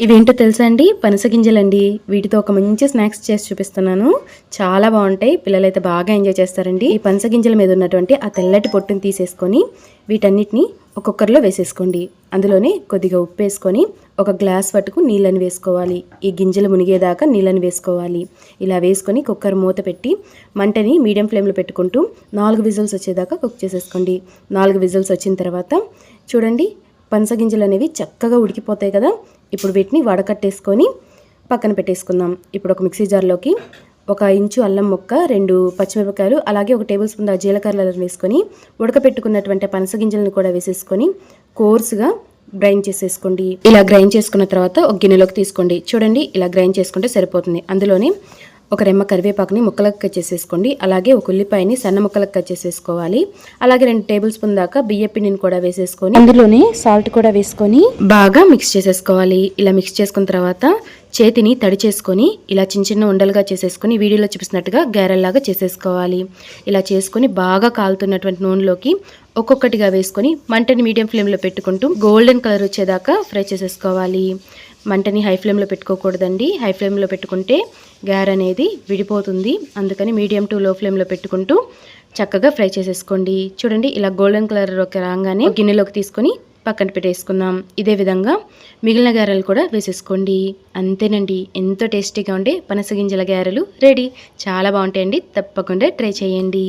ఇవేంటో తెలుసా అండి? పనస గింజలండి. వీటితో ఒక మంచి స్నాక్స్ చేసి చూపిస్తున్నాను. చాలా బావుంటాయి. పిల్లలైతే బాగా ఎంజాయ్ చేస్తారండి. ఈ పనస గింజల మీద ఉన్నటువంటి ఆ తెల్లటి పొట్టుని తీసేసుకొని వీటన్నిటిని ఒక కుక్కర్‌లో వేసేసుకోండి. అందులోనే కొద్దిగా ఉప్పేసుకొని ఒక గ్లాస్ వరకు నీళ్ళని వేసుకోవాలి. ఈ గింజలు మునిగేదాకా నీళ్ళని వేసుకోవాలి. ఇలా వేసుకొని కుక్కర్ మూత పెట్టి మంటని మీడియం ఫ్లేమ్‌లో పెట్టుకుంటూ 4 విజిల్స్ వచ్చేదాకా కుక్ చేసేసుకోండి. 4 విజిల్స్ వచ్చిన తర్వాత చూడండి పనస గింజలు అనేవి చక్కగా ఉడికిపోతాయి కదా! ఇప్పుడు వీటిని వడకట్టేసుకొని పక్కన పెట్టేసుకుందాం. ఇప్పుడు ఒక మిక్సీ జార్లోకి 1 ఇంచు అల్లం ముక్క, 2 పచ్చిమిరపకాయలు, అలాగే 1 టేబుల్ స్పూన్ జీలకర్రలను వేసుకొని ఉడకపెట్టుకున్నటువంటి పనస గింజలను కూడా వేసేసుకొని కోర్సుగా గ్రైండ్ చేసేసుకోండి. ఇలా గ్రైండ్ చేసుకున్న తర్వాత ఒక గిన్నెలోకి తీసుకోండి. చూడండి ఇలా గ్రైండ్ చేసుకుంటే సరిపోతుంది. అందులోనే ఒక రెమ్మ కరివేపాకుని ముక్కలకు కట్ చేసేసుకోండి. అలాగే ఒక ఉల్లిపాయని సన్న ముక్కలకు కట్ చేసేసుకోవాలి. అలాగే 2 టేబుల్ స్పూన్ దాకా బియ్యం పిండిని కూడా వేసేసుకొని అందులోనే సాల్ట్ కూడా వేసుకొని బాగా మిక్స్ చేసేసుకోవాలి. ఇలా మిక్స్ చేసుకున్న తర్వాత చేతిని తడి చేసుకొని ఇలా చిన్న చిన్న ఉండలుగా చేసేసుకొని వీడియోలో చూపిస్తున్నట్టుగా గారెల్లాగా చేసేసుకోవాలి. ఇలా చేసుకొని బాగా కాలుతున్నటువంటి నూనెలోకి ఒక్కొక్కటిగా వేసుకొని మంటని మీడియం ఫ్లేమ్లో పెట్టుకుంటూ గోల్డెన్ కలర్ వచ్చేదాకా ఫ్రై చేసేసుకోవాలి. మంటని హై ఫ్లేమ్లో పెట్టుకోకూడదండి. హై ఫ్లేమ్లో పెట్టుకుంటే గారె అనేది విడిపోతుంది. అందుకని మీడియం టు లో ఫ్లేమ్లో పెట్టుకుంటూ చక్కగా ఫ్రై చేసేసుకోండి. చూడండి ఇలా గోల్డెన్ కలర్లోకి రాగానే గిన్నెలోకి తీసుకొని పక్కన పెట్టేసుకుందాం. ఇదే విధంగా మిగిలిన గారెలు కూడా వేసేసుకోండి. అంతేనండి, ఎంతో టేస్టీగా ఉండే పనస గింజల గారెలు రెడీ. చాలా బాగుంటాయండి. తప్పకుండా ట్రై చేయండి.